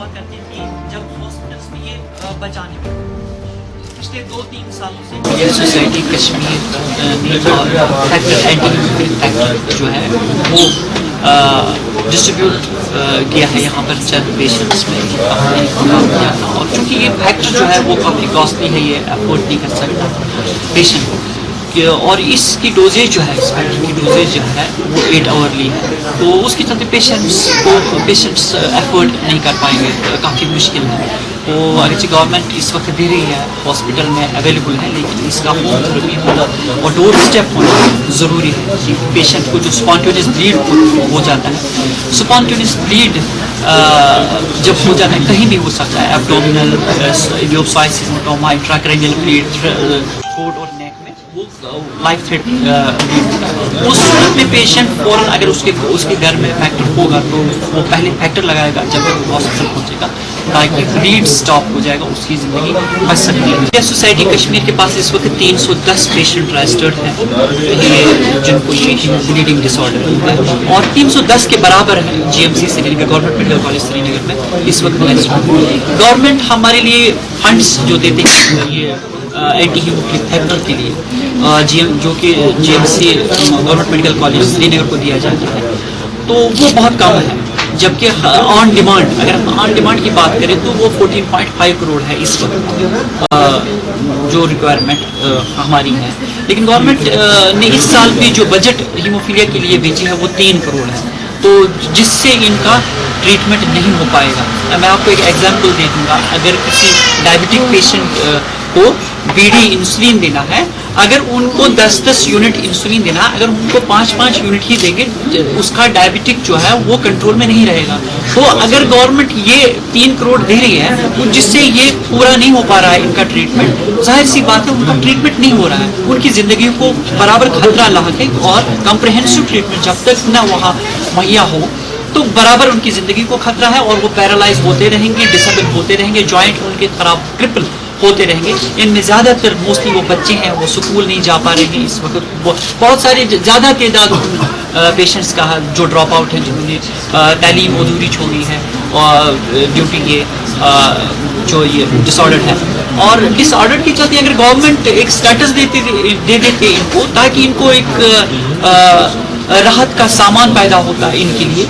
ہوا کرتی تھی جب ہاسپٹلس میں یہ بچانے میں پچھلے 2-3 سالوں سے یہ سوسائٹی کشمیر فیکٹر جو ہے وہ ڈسٹریبیوٹ کیا ہے یہاں پر چند پیشنٹس میں کیا تھا، اور چونکہ یہ فیکٹر جو ہے وہ کافی کاسٹلی ہے، یہ افورڈ نہیں کر سکتا پیشنٹ کو، اور اس کی ڈوزیج جو ہے اس فیکٹر کی ڈوزیج جو ہے وہ 8 آورلی ہے، تو اس کے چلتے پیشنٹس افورڈ نہیں کر پائیں گے، کافی مشکل ہے۔ تو اگرچہ گورنمنٹ اس وقت دے رہی ہے، ہاسپٹل میں اویلیبل ہے، لیکن اس کا ہوم تھراپی ہونا اور ڈور اسٹیپ ہونا ضروری ہے کہ پیشنٹ کو جو اسپونٹینیس بلیڈ ہو جاتا ہے، اسپونٹینیس بلیڈ جب ہو جاتا ہے کہیں بھی ہو سکتا ہے، ایبڈومینل ایوپسائسس ہیماٹوما انٹراکرینیل بلیڈ تھروٹ اور نیک میں، وہ لائف تھریٹنگ اس صورت میں پیشنٹ فوراً اگر اس کے گھر میں فیکٹر ہوگا تو وہ پہلے فیکٹر لگائے گا جب وہ ہاسپٹل پہنچے گا، تاکہ بلیڈ سٹاپ ہو جائے گا، اس کی زندگی بچ سکتی ہے۔ سوسائٹی کشمیر کے پاس اس وقت 310 پیشنٹ رجسٹرڈ ہیں جن کو یہ بلیڈنگ ڈس آرڈر ہے، اور 310 کے برابر ہے جی ایم سی سری نگر، گورنمنٹ میڈیکل کالج سری نگر میں اس وقت گورنمنٹ ہمارے لیے فنڈس جو دیتے ہیں یہ اینٹی ہیموفیلک فیکٹر کے لیے جو کہ G M C government medical college Srinagar کو دیا جاتا ہے، تو وہ بہت کم ہے، جبکہ آن ڈیمانڈ اگر ہم آن ڈیمانڈ کی بات کریں تو وہ 14.5 کروڑ ہے اس وقت جو ریکوائرمنٹ ہماری ہے، لیکن گورنمنٹ نے اس سال بھی جو بجٹ ہیموفیلیا کے لیے بھیجی ہے وہ 3 کروڑ ہے، تو جس سے ان کا ٹریٹمنٹ نہیں ہو پائے گا۔ میں آپ کو ایک ایگزامپل دے دوں گا، اگر کسی ڈائبٹک پیشنٹ کو بی ڈی انسولین دینا ہے، اگر ان کو 10 یونٹ انسولین دینا ہے، اگر ان کو 5 یونٹ ہی دیں گے، اس کا ڈائبٹک جو ہے وہ کنٹرول میں نہیں رہے گا۔ تو اگر گورنمنٹ یہ 3 کروڑ دے رہی ہے جس سے یہ پورا نہیں ہو پا رہا ہے ان کا ٹریٹمنٹ، ظاہر سی بات ہے ان کا ٹریٹمنٹ نہیں ہو رہا ہے، ان کی زندگی کو برابر خطرہ لاحق ہے، اور کمپریہنسو ٹریٹمنٹ جب تک نہ وہاں مہیا ہو تو برابر ان کی زندگی کو خطرہ ہے، اور وہ پیرالائز ہوتے رہیں گے، ڈسیبل ہوتے رہیں گے، جوائنٹ ان کے خراب کرپل ہوتے رہیں گے۔ ان میں زیادہ تر موسٹلی وہ بچے ہیں، وہ سکول نہیں جا پا رہے ہیں اس وقت، بہت سارے زیادہ تعداد پیشنٹس کا جو ڈراپ آؤٹ ہیں، جنہوں نے تعلیم ادھوری چھوڑی ہے اور ڈیو ٹو یہ ڈس آرڈر ہے، اور ڈس آرڈر کے چلتے اگر گورنمنٹ ایک اسٹیٹس دے دیتے ان کو، تاکہ ان کو ایک راحت کا سامان پیدا ہوتا ہے ان کے لیے۔